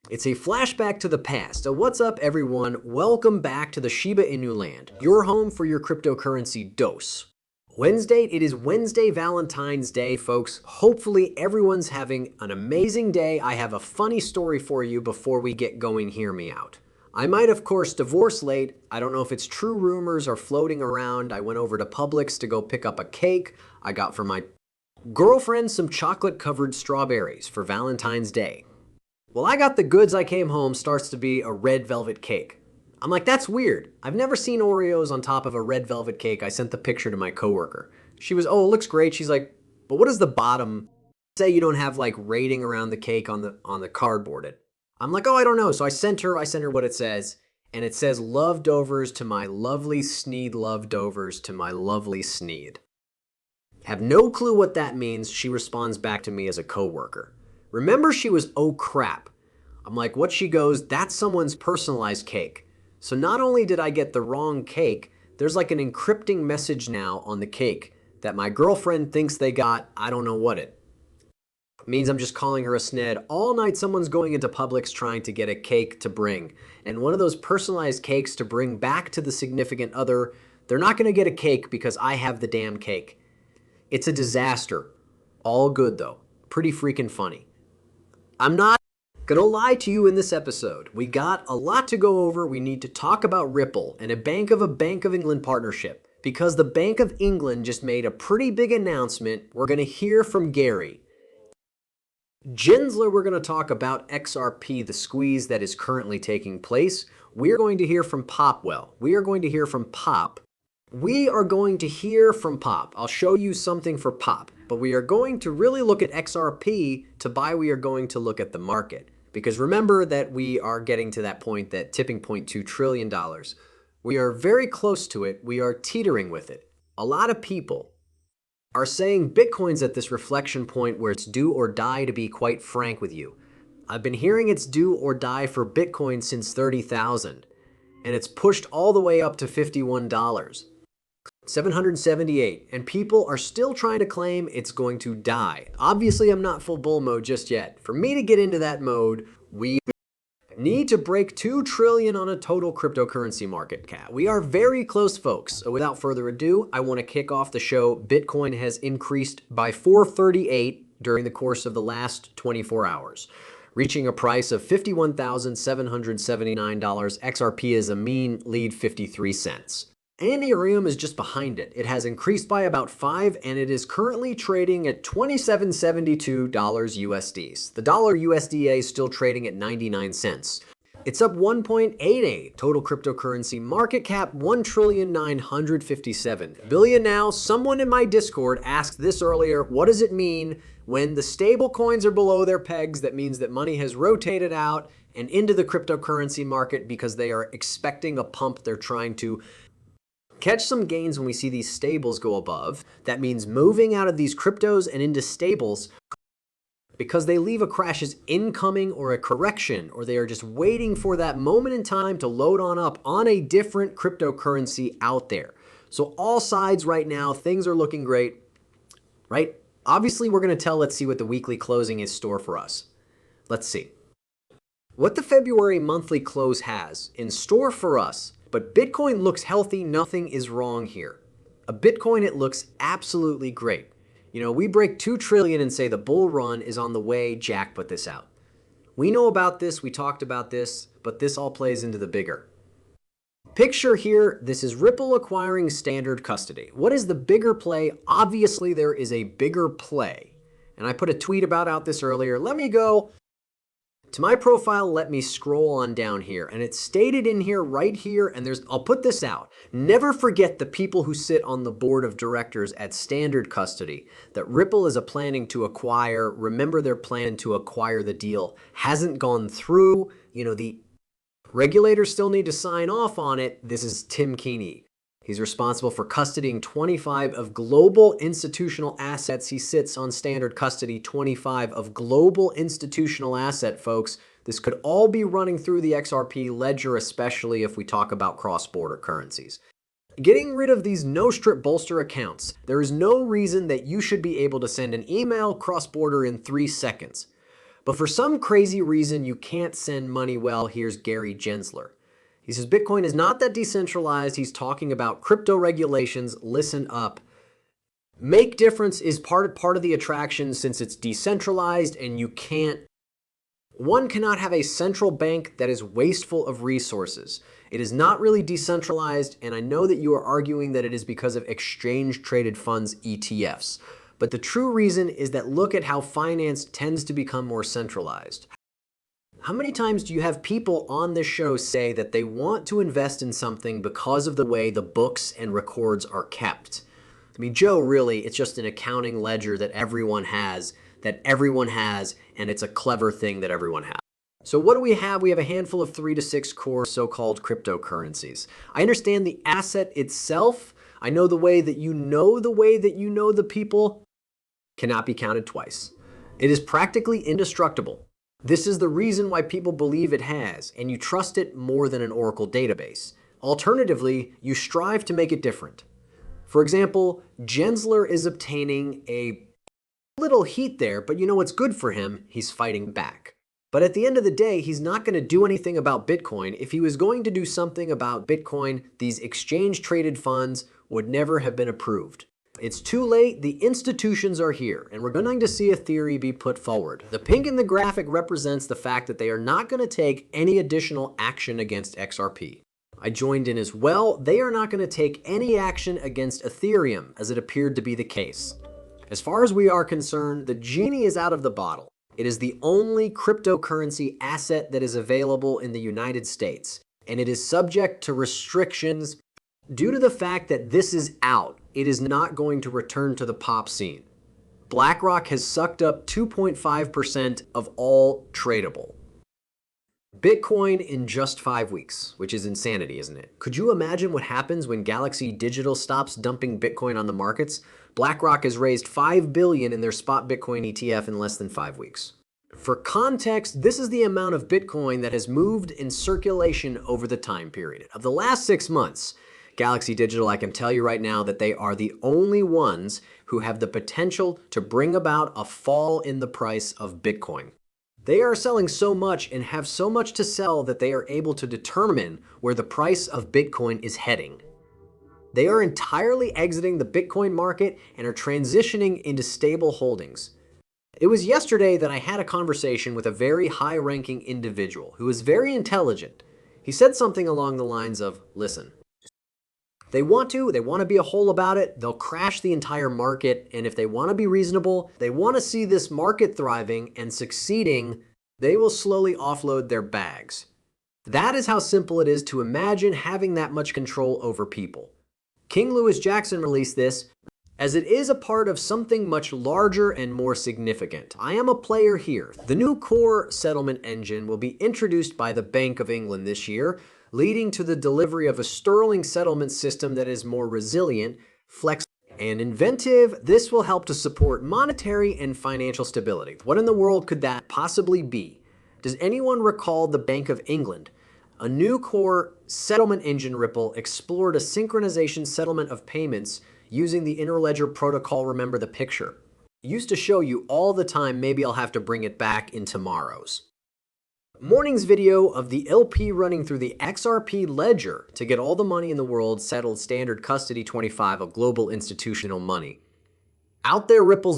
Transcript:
It's a flashback to the past. So what's up, everyone? Welcome back to the Shiba Inu land, your home for your cryptocurrency dose. It is Wednesday, Valentine's Day, folks. Hopefully everyone's having an amazing day. I have a funny story for you before we get going. Hear me out. I might, of course, divorce late. I don't know if it's true rumors are floating around. I went over to Publix to go pick up a cake. I got for my girlfriend some chocolate-covered strawberries for Valentine's Day. Well, I got the goods. I came home, starts to be a red velvet cake. I'm like, that's weird. I've never seen Oreos on top of a red velvet cake. I sent the picture to my coworker. She was, oh, it looks great. She's like, but what does the bottom say? You don't have like rating around the cake on the cardboard. I'm like, oh, I don't know. So I sent her what it says. And it says, love Dovers to my lovely Sneed, love Dovers to my lovely Sneed. Have no clue what that means. She responds back to me as a coworker. Remember, she was, oh crap. I'm like, what? She goes, that's someone's personalized cake. So not only did I get the wrong cake, there's like an encrypting message now on the cake that my girlfriend thinks they got. I don't know what it means. I'm just calling her a sned. All night someone's going into Publix trying to get a cake to bring. And one of those personalized cakes to bring back to the significant other, they're not going to get a cake because I have the damn cake. It's a disaster. All good though. Pretty freaking funny. I'm not gonna lie to you in this episode. We got a lot to go over. We need to talk about Ripple and a Bank of England partnership because the Bank of England just made a pretty big announcement. We're gonna hear from Gary Gensler. We're gonna talk about XRP, the squeeze that is currently taking place. We're going to hear from Popwell. We are going to hear from Pop. We are going to hear from Pop. I'll show you something for Pop, but we are going to really look at XRP to buy. We are going to look at the market because remember that we are getting to that point, that tipping point, $2 trillion. We are very close to it. We are teetering with it. A lot of people are saying Bitcoin's at this reflection point where it's do or die, to be quite frank with you. I've been hearing it's do or die for Bitcoin since 30,000, and it's pushed all the way up to $51. 778, and people are still trying to claim it's going to die. Obviously, I'm not full bull mode just yet. For me to get into that mode, we need to break 2 trillion on a total cryptocurrency market cap. We are very close, folks. So without further ado, I want to kick off the show. Bitcoin has increased by 438 during the course of the last 24 hours, reaching a price of $51,779. XRP is a mean lead 53 cents. And Ethereum is just behind it. It has increased by about 5, and it is currently trading at $27.72 USD. The dollar USDA is still trading at 99 cents. It's up 1.88. Total cryptocurrency market cap, $1,957 billion now. Someone in my Discord asked this earlier, what does it mean when the stable coins are below their pegs? That means that money has rotated out and into the cryptocurrency market because they are expecting a pump. They're trying to catch some gains when we see these stables go above. That means moving out of these cryptos and into stables because they leave a crash as incoming or a correction, or they are just waiting for that moment in time to load on up on a different cryptocurrency out there. So all sides right now, things are looking great, right? Obviously, we're going to let's see what the weekly closing is store for us. Let's see what the February monthly close has in store for us. But Bitcoin looks healthy. Nothing is wrong here. A Bitcoin, it looks absolutely great. You know, we break 2 trillion and say the bull run is on the way. Jack put this out. We know about this. We talked about this, but this all plays into the bigger picture here. This is Ripple acquiring Standard Custody. What is the bigger play? Obviously, there is a bigger play. And I put a tweet out this earlier. Let me go to my profile, let me scroll on down here, and it's stated in here, right here, and I'll put this out. Never forget the people who sit on the board of directors at Standard Custody that Ripple is planning to acquire. Remember, their plan to acquire the deal hasn't gone through. You know, the regulators still need to sign off on it. This is Tim Keeney. He's responsible for custodying 25 of global institutional assets. He sits on Standard Custody, 25 of global institutional asset, folks. This could all be running through the XRP ledger, especially if we talk about cross-border currencies. Getting rid of these no-strip bolster accounts. There is no reason that you should be able to send an email cross-border in 3 seconds. But for some crazy reason, you can't send money. Well, here's Gary Gensler. He says Bitcoin is not that decentralized. He's talking about crypto regulations. Listen up. Make difference is part of the attraction since it's decentralized and one cannot have a central bank that is wasteful of resources. It is not really decentralized, and I know that you are arguing that it is because of exchange-traded funds, ETFs. But the true reason is that look at how finance tends to become more centralized. How many times do you have people on this show say that they want to invest in something because of the way the books and records are kept? I mean, Joe, really, it's just an accounting ledger that everyone has, and it's a clever thing that everyone has. So what do we have? We have a handful of 3 to 6 core so-called cryptocurrencies. I understand the asset itself. I know the way that you know the people cannot be counted twice. It is practically indestructible. This is the reason why people believe it has, and you trust it more than an Oracle database. Alternatively, you strive to make it different. For example, Gensler is obtaining a little heat there, but you know what's good for him? He's fighting back. But at the end of the day, he's not going to do anything about Bitcoin. If he was going to do something about Bitcoin, these exchange-traded funds would never have been approved. It's too late. The institutions are here, and we're going to see a theory be put forward. The pink in the graphic represents the fact that they are not going to take any additional action against XRP. I joined in as well. They are not going to take any action against Ethereum, as it appeared to be the case. As far as we are concerned, the genie is out of the bottle. It is the only cryptocurrency asset that is available in the United States, and it is subject to restrictions due to the fact that this is out. It is not going to return to the pop scene. BlackRock has sucked up 2.5% of all tradable. Bitcoin in just 5 weeks, which is insanity, isn't it? Could you imagine what happens when Galaxy Digital stops dumping Bitcoin on the markets? BlackRock has raised $5 billion in their spot Bitcoin ETF in less than 5 weeks. For context, this is the amount of Bitcoin that has moved in circulation over the time period. Of the last 6 months, Galaxy Digital, I can tell you right now that they are the only ones who have the potential to bring about a fall in the price of Bitcoin. They are selling so much and have so much to sell that they are able to determine where the price of Bitcoin is heading. They are entirely exiting the Bitcoin market and are transitioning into stable holdings. It was yesterday that I had a conversation with a very high-ranking individual who is very intelligent. He said something along the lines of, listen, they want to be a whole about it, they'll crash the entire market, and if they want to be reasonable, they want to see this market thriving and succeeding, they will slowly offload their bags. That is how simple it is to imagine having that much control over people. King Louis Jackson released this as it is a part of something much larger and more significant. I am a player here. The new core settlement engine will be introduced by the Bank of England this year, leading to the delivery of a sterling settlement system that is more resilient, flexible, and inventive. This will help to support monetary and financial stability. What in the world could that possibly be? Does anyone recall the Bank of England? A new core settlement engine, Ripple, explored a synchronization settlement of payments using the interledger protocol. Remember the picture? It used to show you all the time. Maybe I'll have to bring it back in tomorrow's morning's video of the LP running through the XRP ledger to get all the money in the world settled standard custody 25 of global institutional money. Out there, Ripple's